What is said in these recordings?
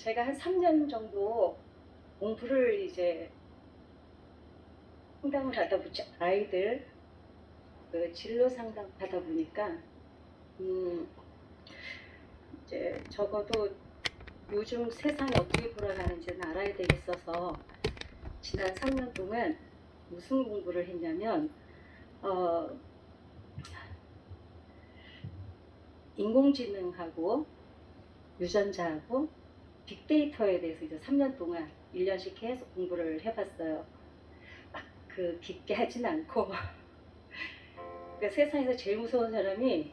제가 한 3년 정도 공부를 이제 상담을 하다 보니 아이들 그 진로 상담 하다 보니까 음 이제 적어도 요즘 세상이 어떻게 돌아가는지는 알아야 되겠어서 지난 3년 동안 무슨 공부를 했냐면 어 인공지능하고 유전자하고 빅데이터에 대해서 이제 3년 동안 1년씩 계속 공부를 해봤어요. 막 그 깊게 하진 않고 그러니까 세상에서 제일 무서운 사람이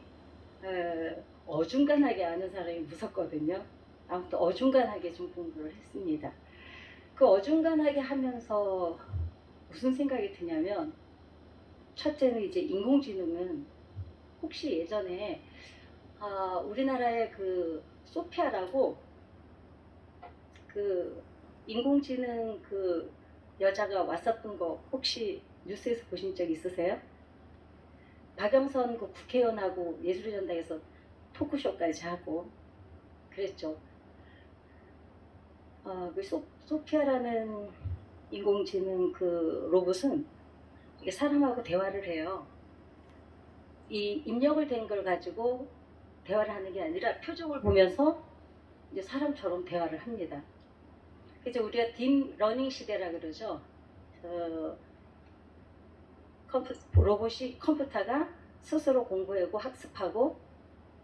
어중간하게 아는 사람이 무섭거든요. 아무튼 어중간하게 좀 공부를 했습니다. 그 어중간하게 하면서 무슨 생각이 드냐면, 첫째는 이제 인공지능은 혹시 예전에 우리나라의 그 소피아라고 그 인공지능 그 여자가 왔었던 거 혹시 뉴스에서 보신 적 있으세요? 박영선 그 국회의원하고 예술의 전당에서 토크쇼까지 하고 그랬죠. 그 소피아라는 인공지능 그 로봇은 이게 사람하고 대화를 해요. 이 입력을 된 걸 가지고 대화를 하는 게 아니라 표정을 보면서 이제 사람처럼 대화를 합니다. 이제 우리가 딥 러닝 시대라 그러죠. 로봇이 컴퓨터가 스스로 공부하고 학습하고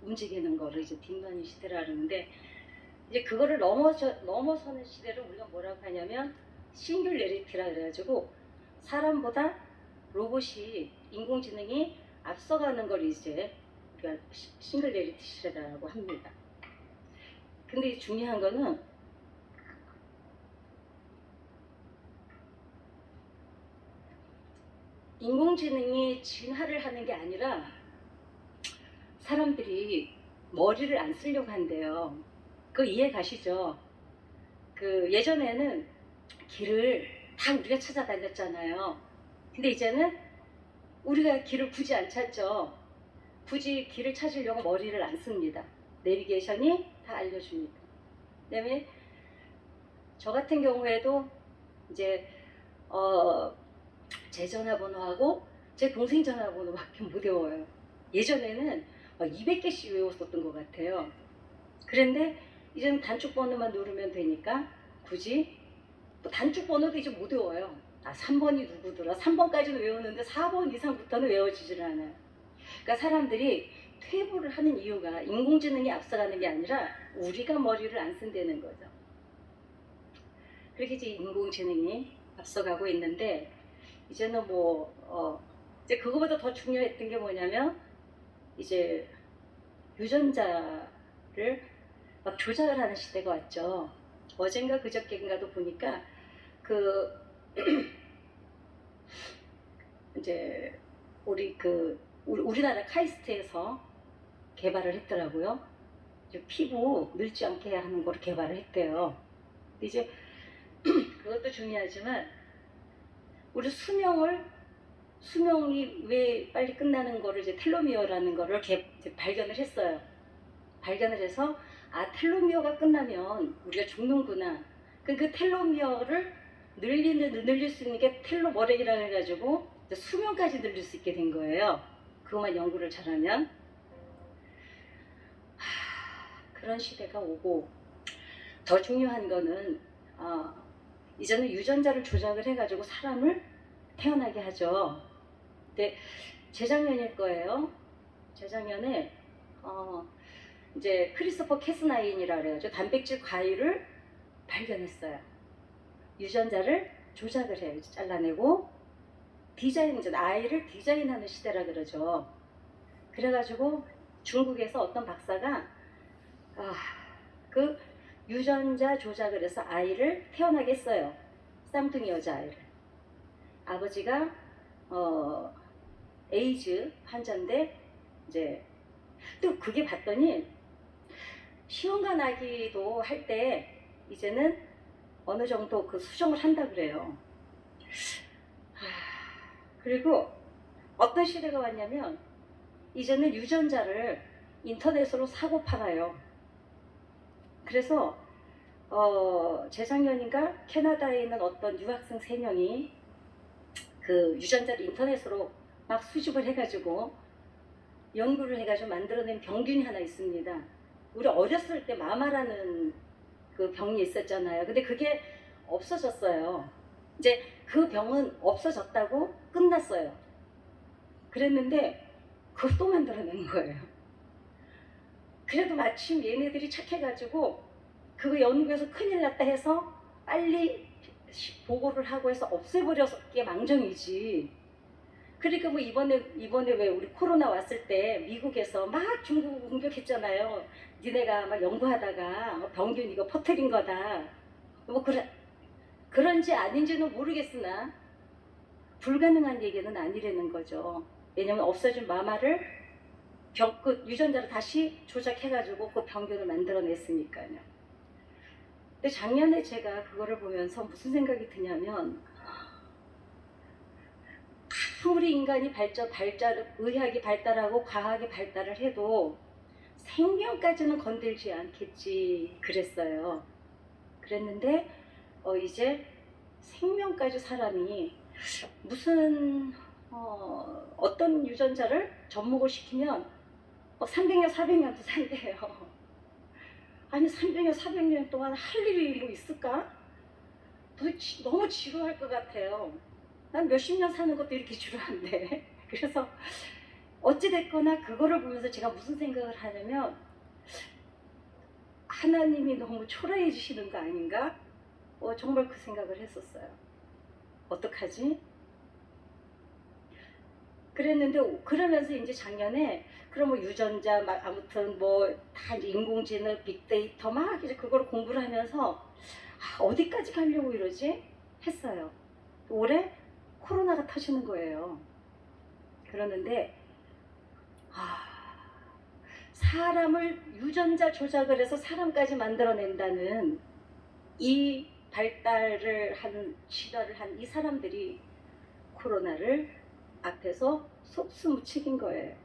움직이는 거를 이제 딥러닝 시대라 그러는데, 이제 그거를 넘어서는 시대를 우리가 뭐라고 하냐면 싱귤레리티라 그래가지고 사람보다 로봇이 인공지능이 앞서가는 걸 이제 우리가 싱귤레리티 시대라고 합니다. 근데 중요한 거는 인공지능이 진화를 하는 게 아니라 사람들이 머리를 안 쓰려고 한대요. 그거 이해 가시죠? 그 예전에는 길을 다 우리가 찾아다녔잖아요. 근데 이제는 우리가 길을 굳이 안 찾죠. 굳이 길을 찾으려고 머리를 안 씁니다. 내비게이션이 다 알려줍니다. 그다음에 저 같은 경우에도 이제 제 전화번호하고 제 동생 전화번호밖에 못 외워요. 예전에는 200개씩 외웠었던 것 같아요. 그런데 이제는 단축 번호만 누르면 되니까 굳이 또 단축 번호도 이제 못 외워요. 3번이 누구더라. 3번까지는 외우는데 4번 이상부터는 외워지질 않아요. 그러니까 사람들이 퇴보를 하는 이유가 인공지능이 앞서가는 게 아니라 우리가 머리를 안 쓴다는 거죠. 그렇게 이제 인공지능이 앞서가고 있는데, 이제는 이제 그거보다 더 중요했던 게 뭐냐면, 이제 유전자를 막 조작을 하는 시대가 왔죠. 어젠가 그저께인가도 보니까 그 이제 우리나라 카이스트에서 개발을 했더라고요. 피부 늙지 않게 하는 걸 개발을 했대요. 근데 이제 그것도 중요하지만 우리 수명이 왜 빨리 끝나는 거를 이제 텔로미어라는 거를 이제 발견을 했어요. 발견을 해서 텔로미어가 끝나면 우리가 죽는구나. 그 텔로미어를 늘릴 수 있는 게 텔로머렉이라고 해가지고 수명까지 늘릴 수 있게 된 거예요. 그것만 연구를 잘하면. 그런 시대가 오고, 더 중요한 거는 이제는 유전자를 조작을 해가지고 사람을 태어나게 하죠. 근데 재작년일 거예요. 재작년에 이제 크리스토퍼 캐스나인이라 그래가지고 단백질 과일을 발견했어요. 유전자를 조작을 해요. 잘라내고 이제 아이를 디자인하는 시대라 그러죠. 그래가지고 중국에서 어떤 박사가 그 유전자 조작을 해서 아이를 태어나게 했어요. 쌍둥이 여자아이를. 아버지가 에이즈 환자인데, 이제 또 그게 봤더니 시험관 아기도 할 때 이제는 어느 정도 그 수정을 한다 그래요. 그리고 어떤 시대가 왔냐면 이제는 유전자를 인터넷으로 사고 팔아요. 그래서 재작년인가 캐나다에 있는 어떤 유학생 3명이 그 유전자를 인터넷으로 막 수집을 해가지고 연구를 해가지고 만들어낸 병균이 하나 있습니다. 우리 어렸을 때 마마라는 그 병이 있었잖아요. 근데 그게 없어졌어요. 이제 그 병은 없어졌다고 끝났어요. 그랬는데 그걸 또 만들어낸 거예요. 그래도 마침 얘네들이 착해가지고 그거 연구해서 큰일 났다 해서 빨리 보고를 하고 해서 없애버렸게 망정이지. 그러니까 뭐 이번에 왜 우리 코로나 왔을 때 미국에서 막 중국 공격했잖아요. 니네가 막 연구하다가 병균 이거 퍼뜨린 거다. 뭐 그런지 아닌지는 모르겠으나 불가능한 얘기는 아니라는 거죠. 왜냐면 없어진 마마를 그 유전자를 다시 조작해가지고 그 병균을 만들어냈으니까요. 근데 작년에 제가 그거를 보면서 무슨 생각이 드냐면, 아무리 인간이 의학이 발달하고 과학이 발달을 해도 생명까지는 건들지 않겠지 그랬어요. 그랬는데 이제 생명까지 사람이 무슨 어떤 유전자를 접목을 시키면 300년, 400년도 산대요. 아니 300년, 400년 동안 할 일이 뭐 있을까? 너무 지루할 것 같아요. 난 몇십 년 사는 것도 이렇게 지루한데. 그래서 어찌됐거나 그거를 보면서 제가 무슨 생각을 하냐면, 하나님이 너무 초라해지시는 거 아닌가? 정말 그 생각을 했었어요. 어떡하지? 그랬는데 그러면서 이제 작년에 그럼 뭐 유전자 막 아무튼 뭐 다 인공지능 빅데이터 막 이제 그걸 공부를 하면서 어디까지 가려고 이러지 했어요. 올해 코로나가 터지는 거예요. 그러는데 사람을 유전자 조작을 해서 사람까지 만들어낸다는 이 발달을 한 실화를 한 이 사람들이 코로나를 앞에서 속수무책인 거예요.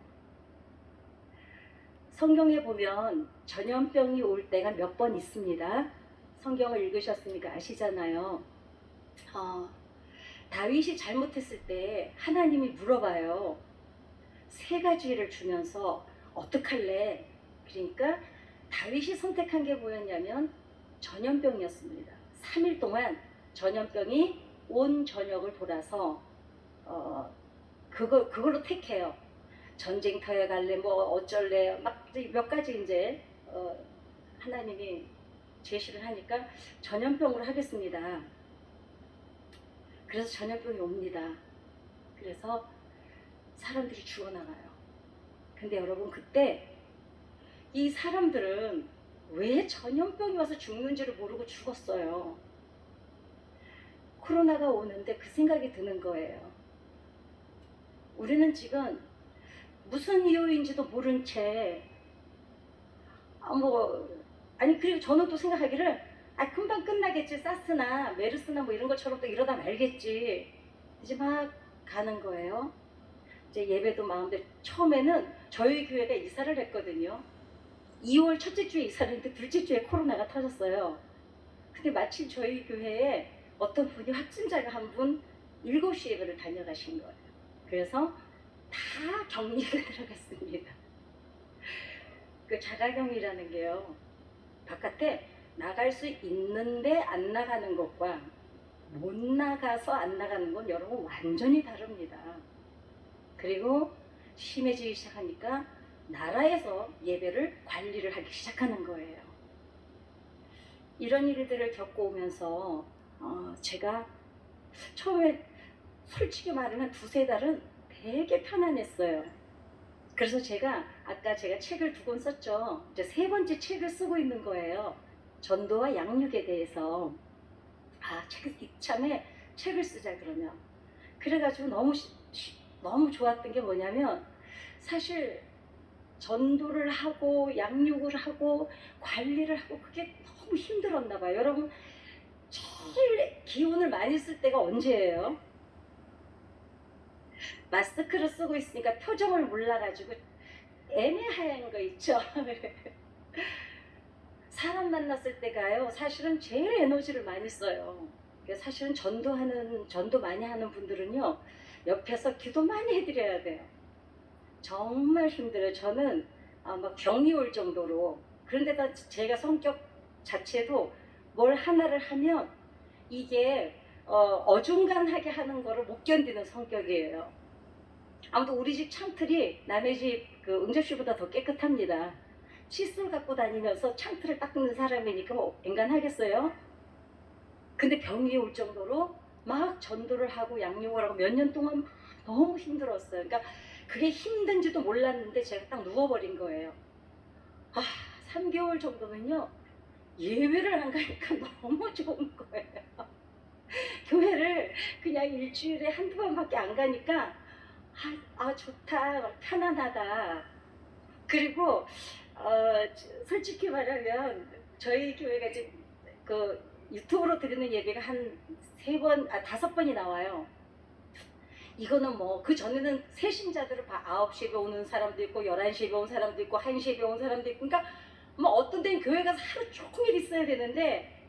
성경에 보면 전염병이 올 때가 몇 번 있습니다. 성경을 읽으셨으니까 아시잖아요. 다윗이 잘못했을 때 하나님이 물어봐요. 3가지를 주면서 어떡할래? 그러니까 다윗이 선택한 게 뭐였냐면 전염병이었습니다. 3일 동안 전염병이 온 전역을 돌아서 그걸로 택해요. 전쟁터에 갈래 뭐 어쩔래 막 몇 가지 이제 하나님이 제시를 하니까 전염병으로 하겠습니다. 그래서 전염병이 옵니다. 그래서 사람들이 죽어나가요. 근데 여러분 그때 이 사람들은 왜 전염병이 와서 죽는지를 모르고 죽었어요. 코로나가 오는데 그 생각이 드는 거예요. 우리는 지금 무슨 이유인지도 모른 채 그리고 저는 또 생각하기를 금방 끝나겠지, 사스나 메르스나 뭐 이런 것처럼 또 이러다 말겠지 이제 막 가는 거예요. 이제 예배도 마음대로 처음에는 저희 교회가 이사를 했거든요. 2월 첫째 주에 이사를 했는데 둘째 주에 코로나가 터졌어요. 근데 마침 저희 교회에 어떤 분이 확진자가 한 분 7시 예배를 다녀가신 거예요. 그래서 다 격리가 들어갔습니다. 그 자가격리라는 게요, 바깥에 나갈 수 있는데 안 나가는 것과 못 나가서 안 나가는 건 여러분 완전히 다릅니다. 그리고 심해지기 시작하니까 나라에서 예배를 관리를 하기 시작하는 거예요. 이런 일들을 겪어오면서 제가 처음에 솔직히 말하면 2-3달은 되게 편안했어요. 그래서 제가 아까 제가 책을 2권 썼죠. 이제 3번째 책을 쓰고 있는 거예요. 전도와 양육에 대해서. 이참에 책을 쓰자 그러면. 그래가지고 너무 좋았던 게 뭐냐면, 사실 전도를 하고 양육을 하고 관리를 하고 그게 너무 힘들었나 봐요. 여러분 제일 기운을 많이 쓸 때가 언제예요? 마스크를 쓰고 있으니까 표정을 몰라가지고 애매한 거 있죠. 사람 만났을 때가요, 사실은 제일 에너지를 많이 써요. 그러니까 사실은 전도 많이 하는 분들은요, 옆에서 기도 많이 해드려야 돼요. 정말 힘들어요. 저는 막 병이 올 정도로. 그런데다 제가 성격 자체도 뭘 하나를 하면 이게 어중간하게 하는 거를 못 견디는 성격이에요. 아무튼 우리 집 창틀이 남의 집 그 응접실보다 더 깨끗합니다. 칫솔 갖고 다니면서 창틀을 닦는 사람이니까 뭐 엔간하겠어요? 근데 병이 올 정도로 막 전도를 하고 양육을 하고 몇 년 동안 너무 힘들었어요. 그러니까 그게 힘든지도 몰랐는데 제가 딱 누워버린 거예요. 3개월 정도면요, 예배를 안 가니까 너무 좋은 거예요. 교회를 그냥 일주일에 한두 번밖에 안 가니까 좋다, 편안하다. 그리고 솔직히 말하면 저희 교회가 지금 그 유튜브로 드리는 예배가 한 3번, 5번이 나와요. 이거는 뭐 그 전에는 새신자들을 9시에 오는 사람도 있고 11시에 온 사람도 있고 1시에 온 사람도 있고, 그러니까 뭐 어떤 데는 교회 가서 하루 종일 있어야 되는데,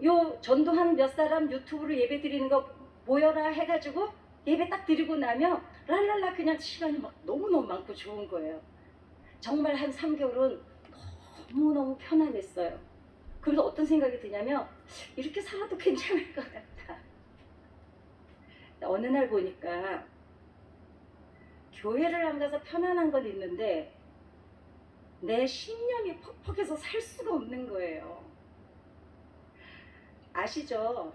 요 전도한 몇 사람 유튜브로 예배 드리는 거 모여라 해가지고 예배 딱 드리고 나면 랄랄라 그냥 시간이 막 너무너무 많고 좋은 거예요. 정말 한 3개월은 너무너무 편안했어요. 그래서 어떤 생각이 드냐면, 이렇게 살아도 괜찮을 것 같다. 어느 날 보니까 교회를 안 가서 편안한 건 있는데 내 신념이 퍽퍽해서 살 수가 없는 거예요. 아시죠?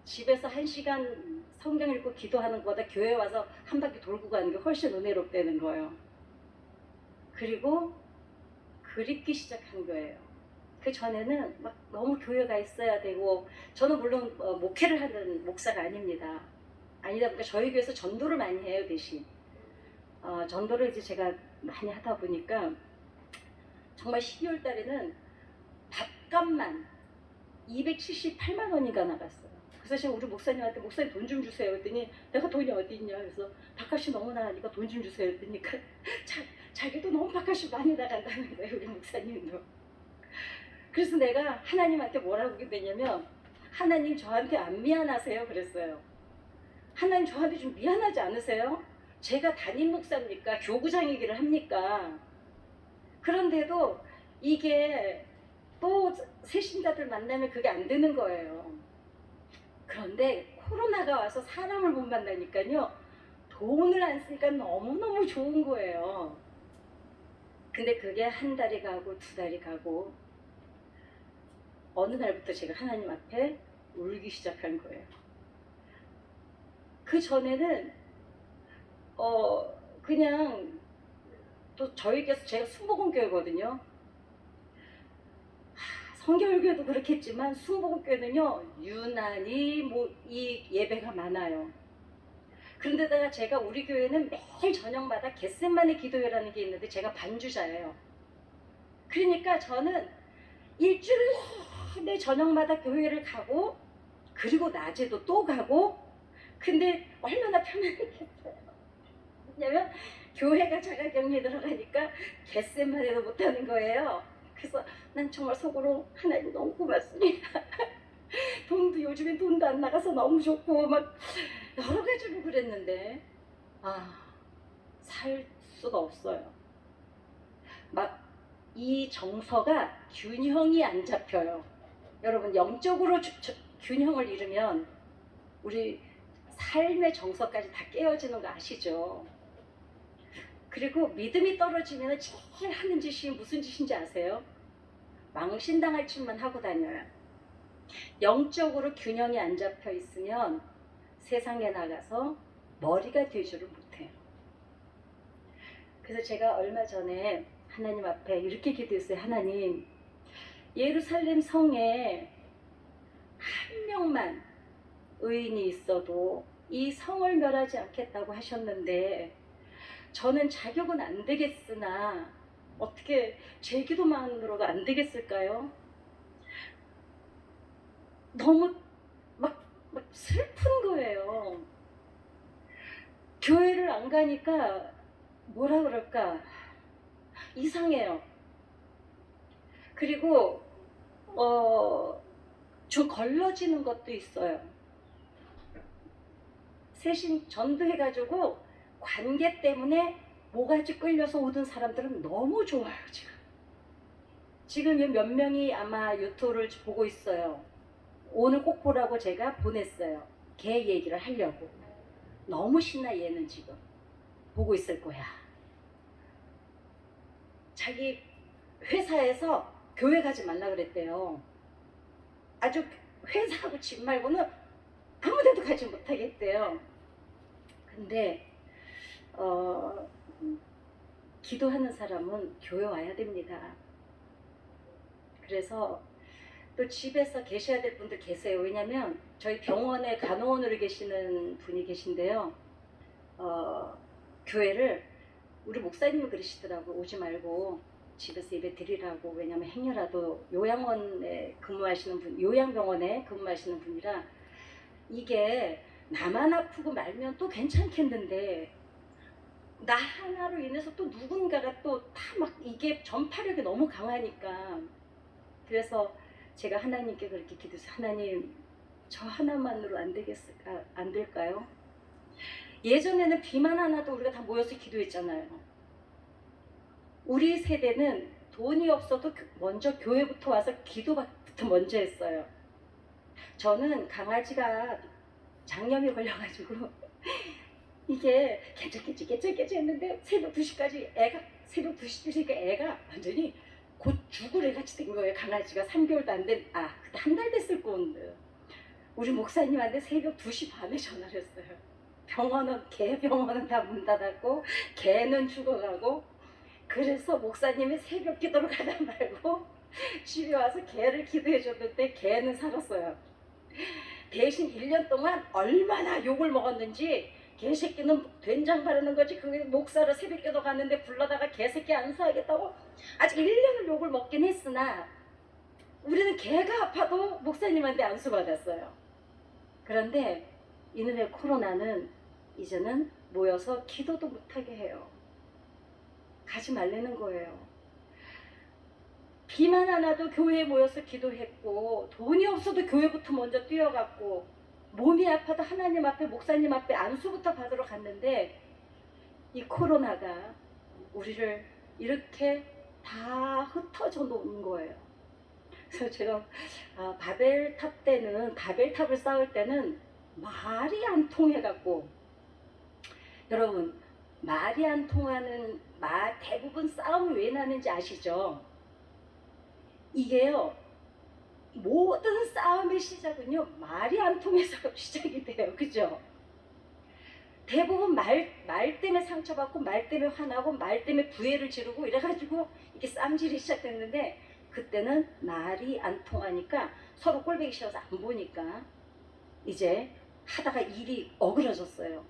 집에서 1시간 성경 읽고 기도하는 것보다 교회 와서 한 바퀴 돌고 가는 게 훨씬 은혜롭다는 거예요. 그리고 그립기 시작한 거예요. 그 전에는 막 너무 교회가 있어야 되고, 저는 물론 목회를 하는 목사가 아닙니다. 아니다 보니까 저희 교회에서 전도를 많이 해요. 대신 전도를 이제 제가 많이 하다 보니까 정말 12월 달에는 밥값만 278만 원인가 나갔어요. 그래서 제가 우리 목사님한테, 목사님 돈 좀 주세요 했더니, 내가 돈이 어디 있냐, 그래서 밥값이 너무 나가니까 돈 좀 주세요 했더니 자기도 너무 밥값이 많이 나간다는 거예요, 우리 목사님도. 그래서 내가 하나님한테 뭐라고 했냐면, 하나님 저한테 안 미안하세요? 그랬어요. 하나님 저한테 좀 미안하지 않으세요? 제가 담임 목사입니까? 교구장이기를 합니까? 그런데도 이게 또 새신자들 만나면 그게 안 되는 거예요. 그런데 코로나가 와서 사람을 못 만나니까요, 돈을 안 쓰니까 너무너무 좋은 거예요. 근데 그게 한 달이 가고 2달이 가고 어느 날부터 제가 하나님 앞에 울기 시작한 거예요. 그 전에는 그냥, 또 저희께서, 제가 순복음교회거든요. 성결교회도 그렇겠지만 순복음교회는요 유난히 이 예배가 많아요. 그런데다가 제가 우리 교회는 매일 저녁마다 겟세마네 기도회라는 게 있는데 제가 반주자예요. 그러니까 저는 일주일 내내 저녁마다 교회를 가고, 그리고 낮에도 또 가고. 근데 얼마나 편안했겠어요. 왜냐면 교회가 자가격리 들어가니까 겟세마네도 못하는 거예요. 그래서 난 정말 속으로 하나님 너무 고맙습니다. 돈도 요즘엔 돈도 안 나가서 너무 좋고 막 여러 가지로 그랬는데 살 수가 없어요. 막 이 정서가 균형이 안 잡혀요. 여러분, 영적으로 균형을 잃으면 우리 삶의 정서까지 다 깨어지는 거 아시죠? 그리고 믿음이 떨어지면 제일 하는 짓이 무슨 짓인지 아세요? 망신당할 짓만 하고 다녀요. 영적으로 균형이 안 잡혀 있으면 세상에 나가서 머리가 되지를 못해요. 그래서 제가 얼마 전에 하나님 앞에 이렇게 기도했어요. 하나님, 예루살렘 성에 한 명만 의인이 있어도 이 성을 멸하지 않겠다고 하셨는데, 저는 자격은 안 되겠으나 어떻게 제 기도만으로가 안 되겠을까요? 너무 막 슬픈 거예요. 교회를 안 가니까 뭐라 그럴까, 이상해요. 그리고 좀 걸러지는 것도 있어요. 셋이 전도해가지고 관계 때문에 모가지 끌려서 오던 사람들은 너무 좋아요. 지금 몇 명이 아마 유튜브를 보고 있어요. 오늘 꼭 보라고 제가 보냈어요. 걔 얘기를 하려고. 너무 신나. 얘는 지금 보고 있을 거야. 자기 회사에서 교회 가지 말라 그랬대요. 아주 회사하고 집 말고는 아무 데도 가지 못하겠대요. 근데 기도하는 사람은 교회 와야 됩니다. 그래서 또 집에서 계셔야 될 분들 계세요. 왜냐면 저희 병원에 간호원으로 계시는 분이 계신데요. 교회를 우리 목사님이 그러시더라고. 오지 말고 집에서 예배 드리라고. 왜냐면 행여라도 요양원에 근무하시는 분, 요양병원에 근무하시는 분이라 이게 나만 아프고 말면 또 괜찮겠는데 나 하나로 인해서 또 누군가가 또 다 막 이게 전파력이 너무 강하니까. 그래서 제가 하나님께 그렇게 기도해서 하나님 저 하나만으로 안 되겠을까? 안 될까요? 예전에는 비만 하나도 우리가 다 모여서 기도했잖아요. 우리 세대는 돈이 없어도 먼저 교회부터 와서 기도부터 먼저 했어요. 저는 강아지가 장염이 걸려가지고 이게 깨쩍깨쩍 했는데 새벽 2시까지 새벽 2시니까 애가 완전히 곧 죽을 애같이 된 거예요. 강아지가 3개월도 안 된, 그때 한 달 됐을 건데. 우리 목사님한테 새벽 2시 반에 전화를 했어요. 개 병원은 다 문 닫았고 개는 죽어가고. 그래서 목사님이 새벽 기도를 가다 말고 집에 와서 개를 기도해 줬는데 개는 살았어요. 대신 1년 동안 얼마나 욕을 먹었는지. 개새끼는 된장 바르는 거지. 그게 목사를 새벽 기도 갔는데 불러다가 개새끼 안수하겠다고 아직 1년을 욕을 먹긴 했으나 우리는 개가 아파도 목사님한테 안수 받았어요. 그런데 이놈의 코로나는 이제는 모여서 기도도 못하게 해요. 가지 말라는 거예요. 비만 하나도 교회에 모여서 기도했고 돈이 없어도 교회부터 먼저 뛰어갔고 몸이 아파도 하나님 앞에 목사님 앞에 안수부터 받으러 갔는데 이 코로나가 우리를 이렇게 다 흩어져 놓은 거예요. 그래서 제가 바벨탑을 쌓을 때는 말이 안 통해갖고, 여러분 말이 안 통하는 대부분 싸움이 왜 나는지 아시죠? 이게요, 모든 싸움의 시작은요 말이 안 통해서 시작이 돼요. 그죠? 대부분 말 때문에 상처받고 말 때문에 화나고 말 때문에 부해를 지르고 이래가지고 이렇게 쌈질이 시작됐는데, 그때는 말이 안 통하니까 서로 꼴보기 싫어서 안 보니까 이제 하다가 일이 어그러졌어요.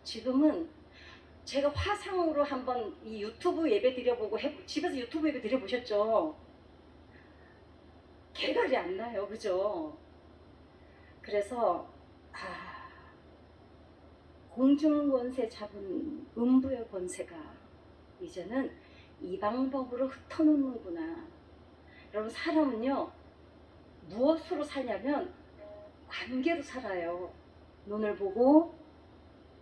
지금은 제가 화상으로 한번 이 유튜브 예배 드려보고 집에서 유튜브 예배 드려보셨죠? 개갈이 안 나요. 그죠? 그래서 공중 권세 잡은 음부의 권세가 이제는 이 방법으로 흩어놓는구나. 여러분 사람은요 무엇으로 사냐면 관계로 살아요. 눈을 보고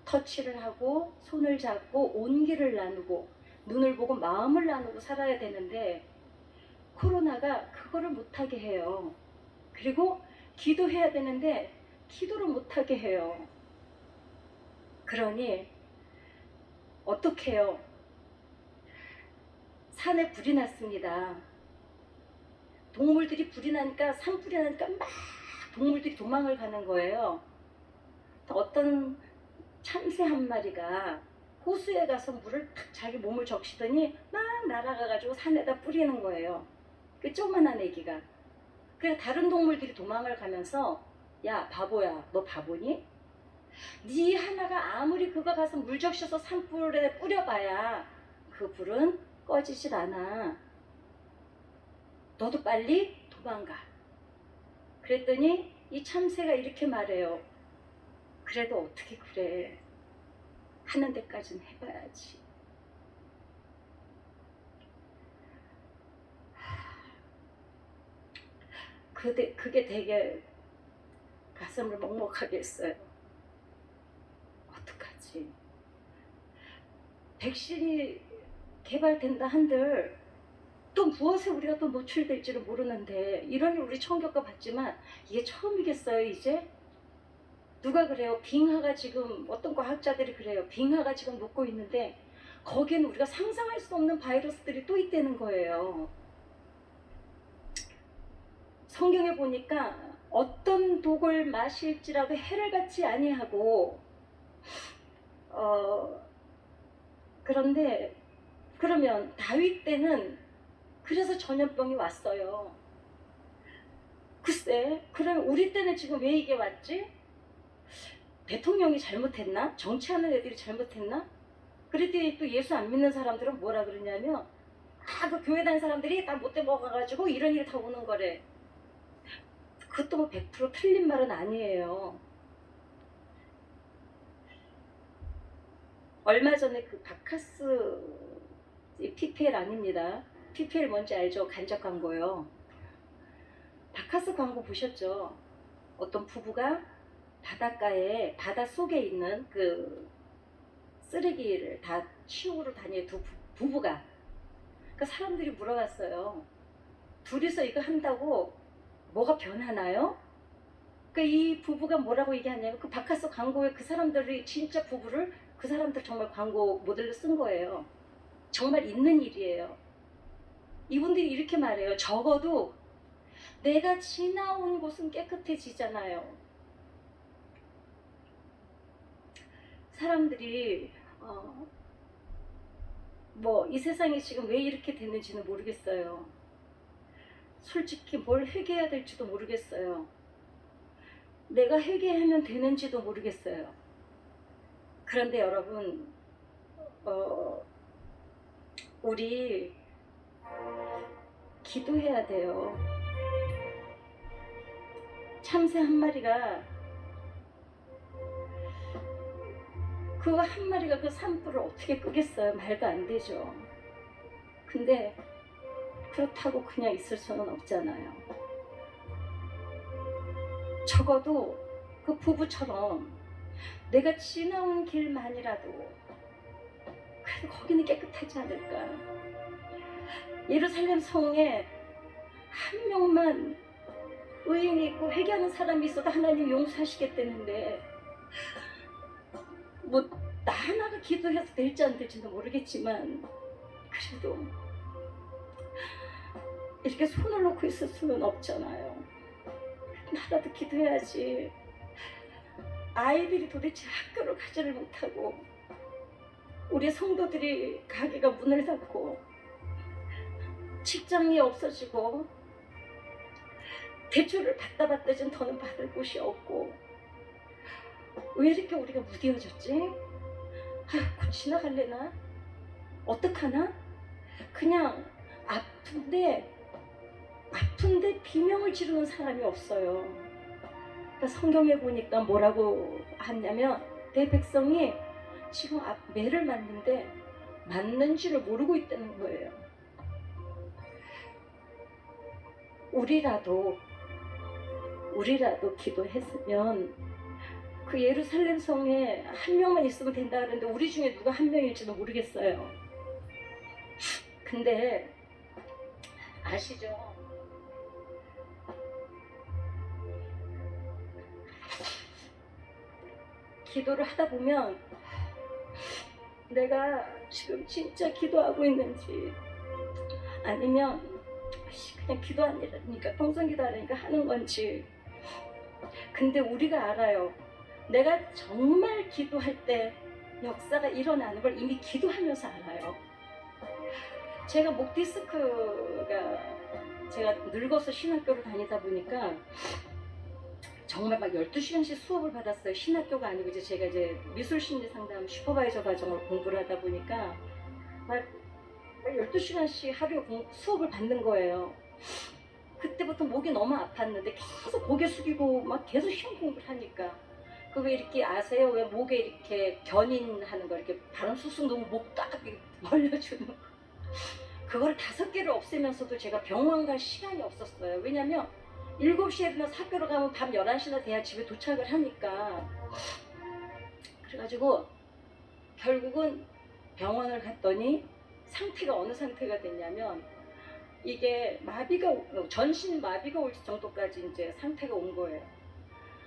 터치를 하고 손을 잡고 온기를 나누고 눈을 보고 마음을 나누고 살아야 되는데 코로나가 그거를 못하게 해요. 그리고 기도해야 되는데 기도를 못하게 해요. 그러니 어떻게 해요? 산에 불이 났습니다. 동물들이 불이 나니까 산불이 나니까 막 동물들이 도망을 가는 거예요. 어떤 참새 한 마리가 호수에 가서 물을 탁 자기 몸을 적시더니 막 날아가가지고 산에다 뿌리는 거예요. 그 조그만한 애기가. 그래서 다른 동물들이 도망을 가면서 야 바보야 너 바보니? 네 하나가 아무리 그거 가서 물 적셔서 산불에 뿌려봐야 그 불은 꺼지질 않아. 너도 빨리 도망가. 그랬더니 이 참새가 이렇게 말해요. 그래도 어떻게 그래. 하는 데까지는 해봐야지. 그게 되게 가슴을 먹먹하게 했어요. 어떡하지? 백신이 개발된다 한들 또 무엇에 우리가 또 노출될지를 모르는데 이런 일 우리 처음 겪어봤지만 이게 처음이겠어요 이제? 누가 그래요? 빙하가 지금 어떤 과학자들이 그래요. 빙하가 지금 녹고 있는데 거기에는 우리가 상상할 수 없는 바이러스들이 또 있다는 거예요. 성경에 보니까 어떤 독을 마실지라도 해를 갖지 아니하고 그런데 그러면 다윗 때는 그래서 전염병이 왔어요. 글쎄, 그럼 우리 때는 지금 왜 이게 왔지? 대통령이 잘못했나? 정치하는 애들이 잘못했나? 그랬더니 또 예수 안 믿는 사람들은 뭐라 그러냐면 그 교회 다니는 사람들이 다 못돼 먹어가지고 이런 일이 다 오는 거래. 그것도 뭐 100% 틀린 말은 아니에요. 얼마 전에 그 바카스 PPL 아닙니다. PPL 뭔지 알죠? 간접 광고요. 바카스 광고 보셨죠? 어떤 부부가 바닷가에 바다 속에 있는 그 쓰레기를 다 치우러 다니는 두 부부가 그 사람들이 물어봤어요. 둘이서 이거 한다고 뭐가 변하나요? 이 부부가 뭐라고 얘기하냐면 그 바카스 광고에 그 사람들이 진짜 부부를 그 사람들 정말 광고 모델로 쓴 거예요. 정말 있는 일이에요. 이분들이 이렇게 말해요. 적어도 내가 지나온 곳은 깨끗해지잖아요. 사람들이 뭐 이 세상이 지금 왜 이렇게 됐는지는 모르겠어요. 솔직히 뭘 회개해야 될지도 모르겠어요. 내가 회개하면 되는지도 모르겠어요. 그런데 여러분, 우리 기도해야 돼요. 참새 한 마리가 그 한 마리가 그 산불을 어떻게 끄겠어요? 말도 안 되죠. 근데 그렇다고 그냥 있을 수는 없잖아요. 적어도 그 부부처럼 내가 지나온 길만이라도 그래도 거기는 깨끗하지 않을까. 예루살렘 성에 한 명만 의인이 있고 회개하는 사람이 있어도 하나님 용서하시겠다는데 뭐 나 하나가 기도해서 될지 안 될지는 모르겠지만 그래도 이렇게 손을 놓고 있을 수는 없잖아요. 나라도 기도해야지. 아이들이 도대체 학교를 가지를 못하고 우리 성도들이 가게가 문을 닫고 직장이 없어지고 대출을 받다 좀 더는 받을 곳이 없고 왜 이렇게 우리가 무뎌졌지? 곧 지나갈래나? 어떡하나? 그냥 아픈데 비명을 지르는 사람이 없어요. 그러니까 성경에 보니까 뭐라고 하냐면 내 백성이 지금 매를 맞는데 맞는지를 모르고 있다는 거예요. 우리라도 기도했으면 그 예루살렘 성에 한 명만 있으면 된다 그러는데 우리 중에 누가 한 명일지도 모르겠어요. 근데 아시죠? 기도를 하다 보면 내가 지금 진짜 기도하고 있는지 아니면 그냥 기도 아니라니까 평생 기도하니까 하는 건지. 근데 우리가 알아요. 내가 정말 기도할 때 역사가 일어나는 걸 이미 기도하면서 알아요. 제가 목 디스크가 제가 늙어서 신학교를 다니다 보니까 정말 막 12시간씩 수업을 받았어요. 신학교가 아니고 제가 미술 심리 상담 슈퍼바이저 과정을 공부를 하다 보니까 막 12시간씩 하루에 수업을 받는 거예요. 그때부터 목이 너무 아팠는데 계속 고개 숙이고 막 계속 시험 공부를 하니까 왜 이렇게 아세요? 왜 목에 이렇게 견인하는 거 이렇게 바람 쑥쑥 너무 목 딱 벌려주는 거. 그걸 5개를 없애면서도 제가 병원 갈 시간이 없었어요. 왜냐면 7시에 일어나서 학교로 가면 밤 11시나 돼야 집에 도착을 하니까. 그래가지고 결국은 병원을 갔더니 상태가 어느 상태가 됐냐면 이게 전신 마비가 올 정도까지 이제 상태가 온 거예요.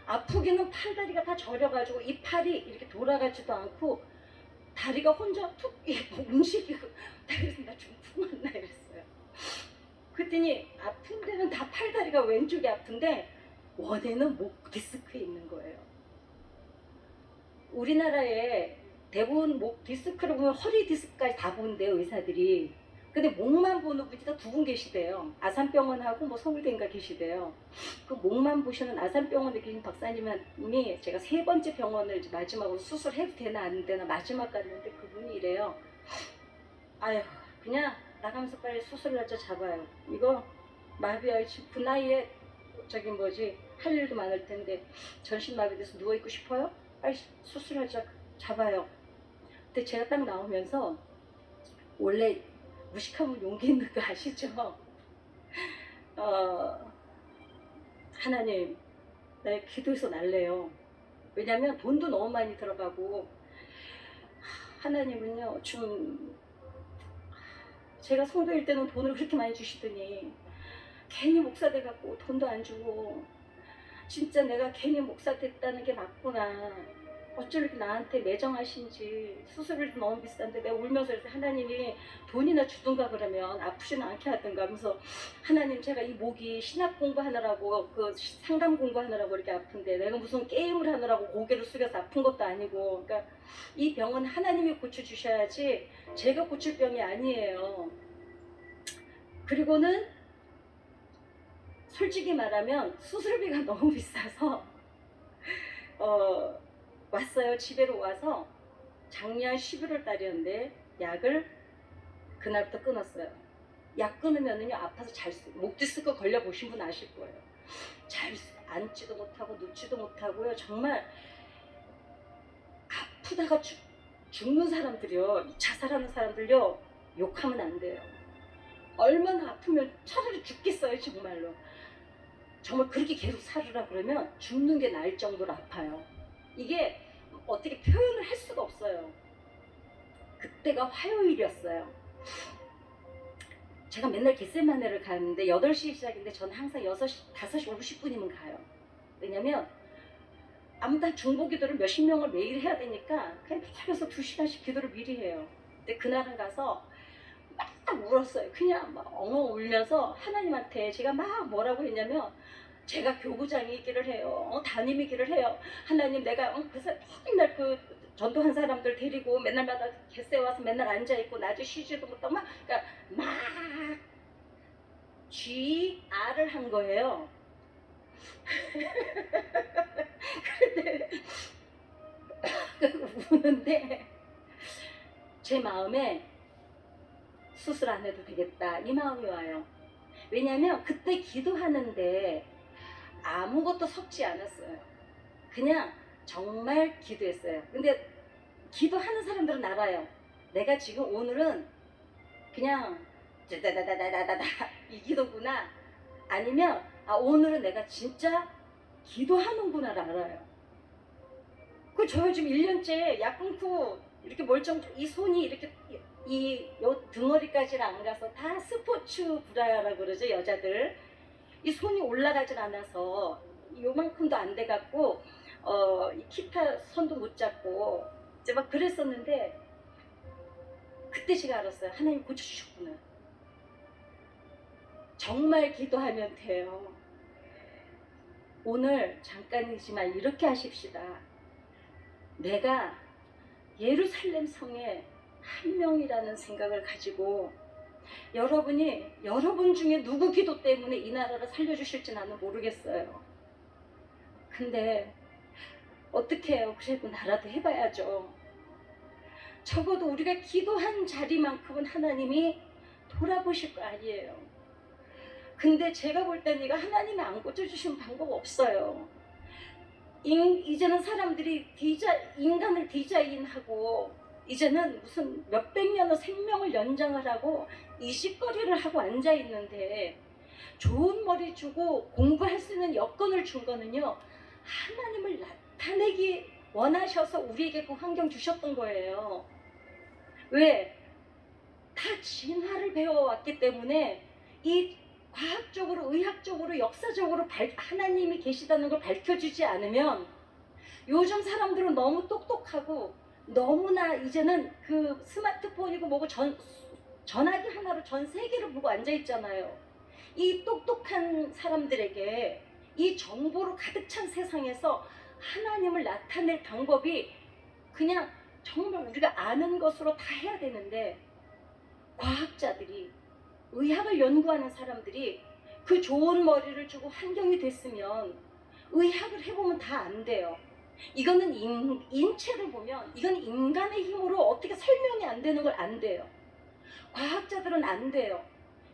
아프기는 팔다리가 다 저려가지고 이 팔이 이렇게 돌아가지도 않고 다리가 혼자 툭 움직이고. 그래서 나 좀 풍었나 이랬어요. 그랬더니 아픈 데는 다 팔다리가 왼쪽이 아픈데 원에는 목 디스크에 있는 거예요. 우리나라에 대부분 목 디스크를 보면 허리 디스크까지 다 본대요, 의사들이. 근데 목만 보는 분이 다 2분 계시대요. 아산병원하고 뭐 서울대인가 계시대요. 그 목만 보시는 아산병원에 계신 박사님이 제가 3번째 병원을 이제 마지막으로 수술해도 되나 안 되나 마지막 갔는데 그분이 이래요. 아휴, 그냥 나가면서 빨리 수술 날짜 잡아요. 이거 마비야. 지금 그 나이에 할 일도 많을 텐데 전신 마비돼서 누워있고 싶어요? 빨리 수술 날짜 잡아요. 근데 제가 딱 나오면서 원래 무식하면 용기 있는 거 아시죠? 하나님, 나 기도해서 날래요. 왜냐면 돈도 너무 많이 들어가고 하나님은요 좀 제가 성도일 때는 돈을 그렇게 많이 주시더니 괜히 목사 돼갖고 돈도 안 주고 진짜 내가 괜히 목사 됐다는 게 맞구나. 어쩜 이렇게 나한테 매정하신지. 수술비도 너무 비싼데 내가 울면서 그래서 하나님이 돈이나 주든가 그러면 아프지는 않게 하든가 하면서 하나님 제가 이 목이 신학 공부하느라고 그 상담 공부하느라고 이렇게 아픈데 내가 무슨 게임을 하느라고 고개를 숙여서 아픈 것도 아니고 그러니까 이 병은 하나님이 고쳐주셔야지 제가 고칠 병이 아니에요. 그리고는 솔직히 말하면 수술비가 너무 비싸서 왔어요. 집에로 와서 작년 11월 달이었는데 약을 그날부터 끊었어요. 약 끊으면은요 아파서 목 디스크 걸려 보신 분 아실 거예요. 잘 앉지도 못하고 눕지도 못하고요. 정말 아프다가 죽는 사람들이요, 자살하는 사람들요 욕하면 안 돼요. 얼마나 아프면 차라리 죽겠어요. 정말로. 정말 그렇게 계속 살으라 그러면 죽는 게 나을 정도로 아파요. 이게 어떻게 표현을 할 수가 없어요. 그때가 화요일이었어요. 제가 맨날 겟세마네를 가는데 8시 시작인데 저는 항상 5시 50분이면 가요. 왜냐면 아무튼 중보기도를 몇십 명을 매일 해야 되니까 그냥 기다려서 2시간씩 기도를 미리 해요. 근데 그날은 가서 막 울었어요. 그냥 막 엉엉 울면서 하나님한테 제가 막 뭐라고 했냐면 제가 교구장이기를 해요. 담임이기를 해요. 하나님 내가 그래서 맨날 그 전도한 사람들 데리고 맨날마다 겟세 와서 맨날 앉아있고 낮에 쉬지도 못하고 그러니까 막 GR을 한 거예요. 그런데 우는데 제 마음에 수술 안 해도 되겠다 이 마음이 와요. 왜냐면 그때 기도하는데 아무것도 섞지 않았어요. 그냥 정말 기도했어요. 근데 기도하는 사람들은 알아요. 내가 지금 오늘은 그냥 다다다다다다다 이 기도구나, 아니면 오늘은 내가 진짜 기도하는구나를 알아요. 그 저 지금 1년째 약 끊고 이렇게 이 손이 이렇게 요 등허리까지는 안 가서 다 스포츠 브라라고 그러죠, 여자들. 이 손이 올라가질 않아서 요만큼도 안 돼갖고 이 기타 손도 못 잡고 이제 막 그랬었는데 그때 제가 알았어요. 하나님 고쳐주셨구나. 정말 기도하면 돼요. 오늘 잠깐이지만 이렇게 하십시다. 내가 예루살렘 성에 한 명이라는 생각을 가지고 여러분이 여러분 중에 누구 기도 때문에 이 나라를 살려주실지 나는 모르겠어요. 근데 어떻게 해요? 그래도 나라도 해봐야죠. 적어도 우리가 기도한 자리만큼은 하나님이 돌아보실 거 아니에요. 근데 제가 볼 때는 이거 하나님이 안 고쳐주시는 방법 없어요. 이제는 사람들이 인간을 디자인하고 이제는 무슨 몇백 년의 생명을 연장을 하고 이식거리를 하고 앉아있는데 좋은 머리 주고 공부할 수 있는 여건을 준 거는요, 하나님을 나타내기 원하셔서 우리에게 그 환경 주셨던 거예요. 왜? 다 진화를 배워왔기 때문에 이 과학적으로, 의학적으로, 역사적으로 하나님이 계시다는 걸 밝혀주지 않으면, 요즘 사람들은 너무 똑똑하고 너무나 이제는 그 스마트폰이고 뭐고 전화기 하나로 전 세계를 보고 앉아있잖아요. 이 똑똑한 사람들에게 이 정보로 가득 찬 세상에서 하나님을 나타낼 방법이 그냥 정말 우리가 아는 것으로 다 해야 되는데, 과학자들이, 의학을 연구하는 사람들이 그 좋은 머리를 주고 환경이 됐으면 의학을 해보면 다 안 돼요. 이거는 인체를 보면 이건 인간의 힘으로 어떻게 설명이 안 되는 걸 안 돼요. 과학자들은 안 돼요.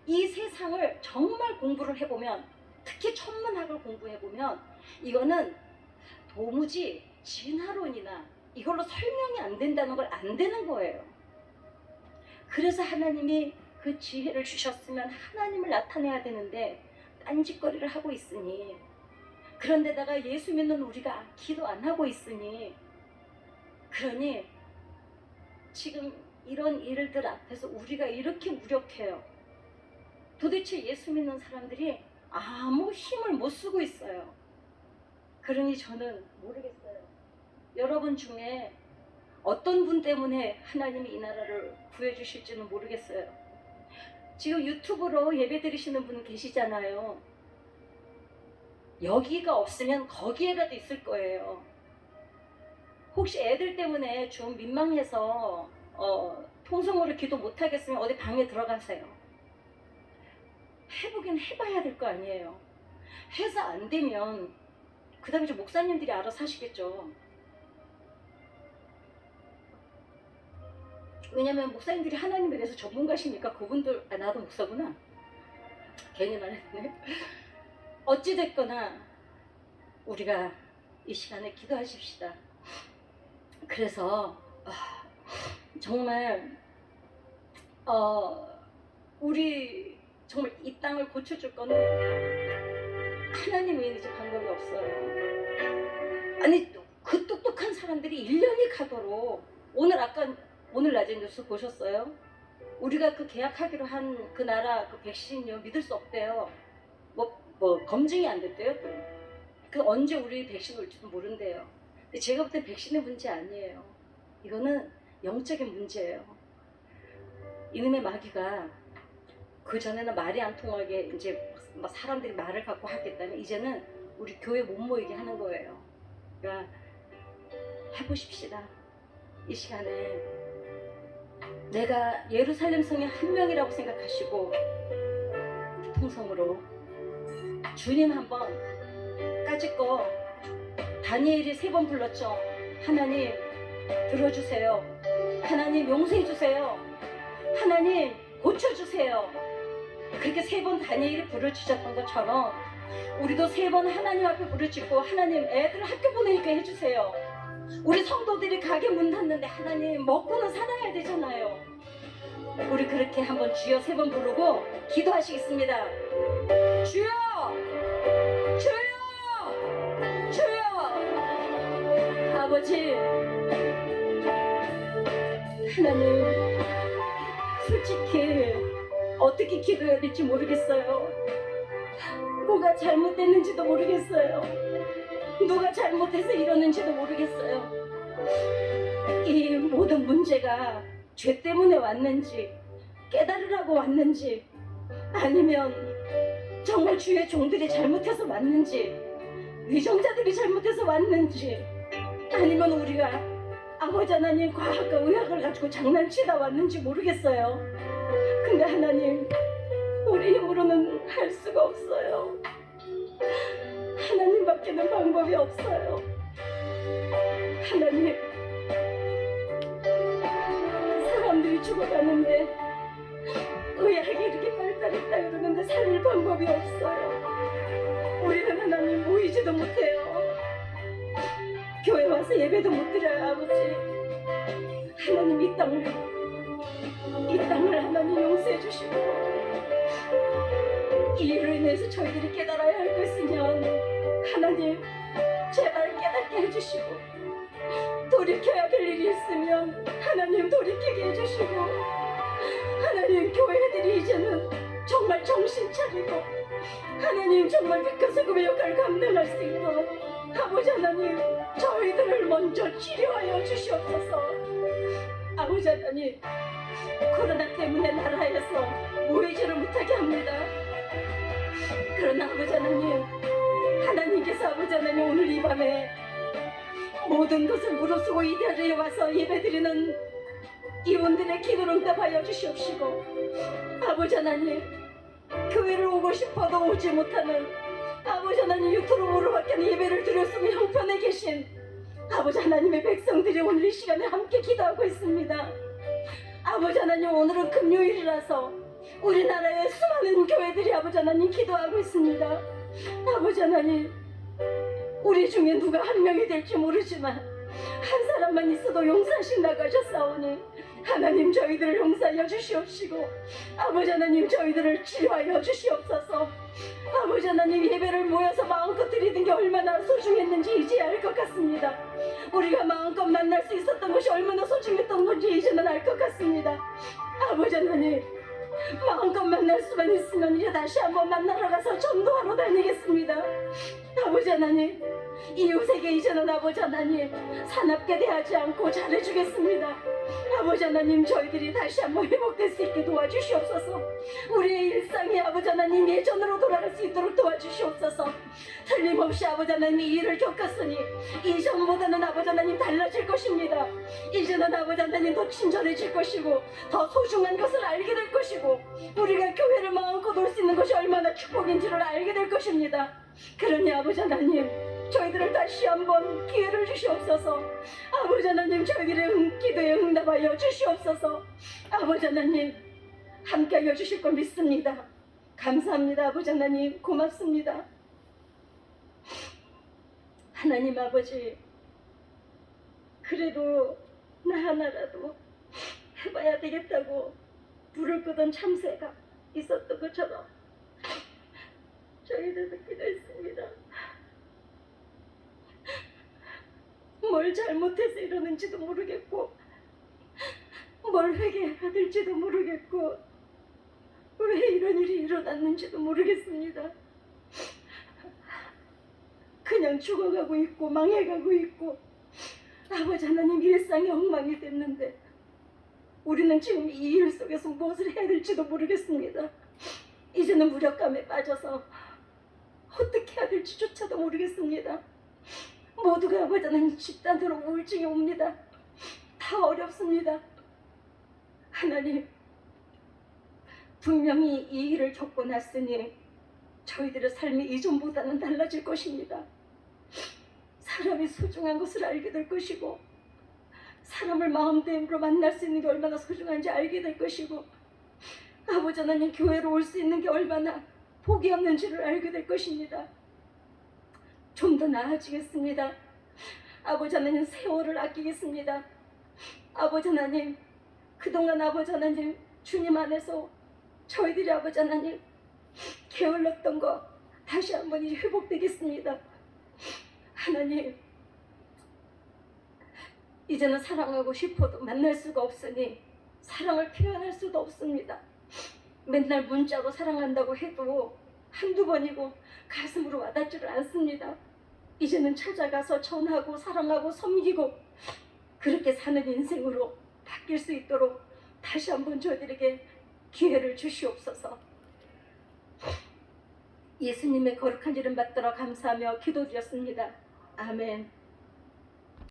이 세상을 정말 공부를 해보면, 특히 천문학을 공부해보면 이거는 도무지 진화론이나 이걸로 설명이 안 된다는 걸 안 되는 거예요. 그래서 하나님이 그 지혜를 주셨으면 하나님을 나타내야 되는데 딴짓거리를 하고 있으니, 그런데다가 예수 믿는 우리가 기도 안 하고 있으니, 그러니 지금 이런 일들 앞에서 우리가 이렇게 무력해요. 도대체 예수 믿는 사람들이 아무 힘을 못 쓰고 있어요. 그러니 저는 모르겠어요. 여러분 중에 어떤 분 때문에 하나님이 이 나라를 구해주실지는 모르겠어요. 지금 유튜브로 예배 드리시는 분 계시잖아요. 여기가 없으면 거기에라도 있을 거예요. 혹시 애들 때문에 좀 민망해서 통성으로 기도 못하겠으면 어디 방에 들어가세요. 해보긴 해봐야 될 거 아니에요. 해서 안 되면 그 다음에 목사님들이 알아서 하시겠죠. 왜냐면 목사님들이 하나님에 대해서 전문가시니까 그분들, 나도 목사구나. 괜히 말했네. 어찌됐거나 우리가 이 시간에 기도하십시다. 그래서 정말 우리 정말 이 땅을 고쳐줄 거는 하나님 외에는 이제 방법이 없어요. 아니, 그 똑똑한 사람들이 1년이 가도록, 오늘 낮에 뉴스 보셨어요? 우리가 그 계약하기로 한 그 나라 그 백신요, 믿을 수 없대요. 뭐 검증이 안 됐대요. 또 그 언제 우리 백신 올지도 모른대요. 근데 제가 볼 때 백신의 문제 아니에요. 이거는 영적인 문제예요. 이놈의 마귀가 그 전에는 말이 안 통하게 이제 막 사람들이 말을 갖고 하겠다면, 이제는 우리 교회 못 모이게 하는 거예요. 그러니까 해보십시다. 이 시간에 내가 예루살렘 성의 한 명이라고 생각하시고 통성으로 주님 한번 까짓거 다니엘이 3번 불렀죠. 하나님 들어주세요. 하나님 용서해주세요. 하나님 고쳐주세요. 그렇게 3번 다니엘이 부르짖었던 것처럼 우리도 3번 하나님 앞에 부르짖고, 하나님 애들 학교 보내니까 해주세요. 우리 성도들이 가게 문 닫는데 하나님 먹고는 살아야 되잖아요. 우리 그렇게 한번 주여 3번 부르고 기도하시겠습니다. 주여! 주여! 주여! 아버지, 하나님, 솔직히 어떻게 기도해야 될지 모르겠어요. 뭐가 잘못됐는지도 모르겠어요. 누가 잘못해서 이러는지도 모르겠어요. 이 모든 문제가 죄 때문에 왔는지, 깨달으라고 왔는지, 아니면 정말 주의 종들이 잘못해서 왔는지, 위정자들이 잘못해서 왔는지, 아니면 우리가 아버지 하나님 과학과 의학을 가지고 장난치다 왔는지 모르겠어요. 근데 하나님, 우리 힘으로는 할 수가 없어요. 하나님밖에는 방법이 없어요. 하나님, 사람들이 죽어가는데 의학이 이렇게 발달했다 그러는데 살릴 방법이 없어요. 우리는 하나님 모이지도 못해요. 교회 와서 예배도 못 드려요. 아버지, 하나님 이 땅을 하나님 용서해 주시고 이 일로 인해서 저희들이 깨달아야 할 것이면 하나님 제발 깨닫게 해주시고, 돌이켜야 될 일이 있으면 하나님 돌이키게 해주시고, 하나님 교회들이 이제는 정말 정신 차리고 하나님 정말 빛과 소금의 역할을 감당할 수 있도록 아버지 하나님 저희들을 먼저 치료하여 주시옵소서. 아버지 하나님, 코로나 때문에 나라에서 모이지를 못하게 합니다. 그러나 아버지 하나님, 하나님께서 아버지 하나님 오늘 이 밤에 모든 것을 무릅쓰고 이 자리에 와서 예배드리는 이분들의 기도를 응답하여 주시옵시고, 아버지 하나님 교회를 오고 싶어도 오지 못하는 아버지 하나님 유튜브로밖에 예배를 드릴 수 없는 형편에 계신 아버지 하나님의 백성들이 오늘 이 시간에 함께 기도하고 있습니다. 아버지 하나님, 오늘은 금요일이라서 우리나라의 수많은 교회들이 아버지 하나님 기도하고 있습니다. 아버지 하나님, 우리 중에 누가 한 명이 될지 모르지만 한 사람만 있어도 용서하신다고 하셨사오니 하나님 저희들을 용서하여 주시옵시고, 아버지 하나님 저희들을 치료하여 주시옵소서. 아버지 하나님, 예배를 모여서 마음껏 드리는 게 얼마나 소중했는지 이제 알 것 같습니다. 우리가 마음껏 만날 수 있었던 것이 얼마나 소중했던 건지 이제는 알 것 같습니다. 아버지 하나님, 마음껏 만날 수만 있으면 이제 다시 한번 만나러 가서 전도하러 다니겠습니다. 아버지 하나님, 이웃에게 이제는 아버지 하나님 사납게 대하지 않고 잘해주겠습니다. 아버지 하나님, 저희들이 다시 한번 회복될 수 있게 도와주시옵소서. 우리의 일상이 아버지 하나님 예전으로 돌아갈 수 있도록 도와주시옵소서. 틀림없이 아버지 하나님 이 일을 겪었으니 이전보다는 아버지 하나님 달라질 것입니다. 이제는 아버지 하나님 더 친절해질 것이고 더 소중한 것을 알게 될 것이고, 우리가 교회를 마음껏 올 수 있는 것이 얼마나 축복인지를 알게 될 것입니다. 그러니 아버지 하나님, 저희들을 다시 한번 기회를 주시옵소서. 아버지 하나님, 저희들의 기도에 응답하여 주시옵소서. 아버지 하나님, 함께하여 주실 걸 믿습니다. 감사합니다. 아버지 하나님, 고맙습니다. 하나님 아버지, 그래도 나 하나라도 해봐야 되겠다고 불을 끄던 참새가 있었던 것처럼 저희들도 기도했습니다. 뭘 잘못해서 이러는지도 모르겠고, 뭘 회개해야 될지도 모르겠고, 왜 이런 일이 일어났는지도 모르겠습니다. 그냥 죽어가고 있고 망해가고 있고 아버지 하나님 일상이 엉망이 됐는데 우리는 지금 이 일 속에서 무엇을 해야 될지도 모르겠습니다. 이제는 무력감에 빠져서 어떻게 해야 될지조차도 모르겠습니다. 모두가 아버지 하나님 집단으로 우울증이 옵니다. 다 어렵습니다. 하나님, 분명히 이 일을 겪고 났으니 저희들의 삶이 이전보다는 달라질 것입니다. 사람이 소중한 것을 알게 될 것이고, 사람을 마음대로 만날 수 있는 게 얼마나 소중한지 알게 될 것이고, 아버지 하나님 교회로 올 수 있는 게 얼마나 복이 없는지를 알게 될 것입니다. 좀 더 나아지겠습니다. 아버지 하나님, 세월을 아끼겠습니다. 아버지 하나님, 그동안 아버지 하나님 주님 안에서 저희들이 아버지 하나님 게을렀던 거 다시 한번 이제 회복되겠습니다. 하나님, 이제는 사랑하고 싶어도 만날 수가 없으니 사랑을 표현할 수도 없습니다. 맨날 문자로 사랑한다고 해도 한두 번이고 가슴으로 와닿지를 않습니다. 이제는 찾아가서 전하고 사랑하고 섬기고 그렇게 사는 인생으로 바뀔 수 있도록 다시 한번 저희들에게 기회를 주시옵소서. 예수님의 거룩한 이름 받들어 감사하며 기도드렸습니다. 아멘.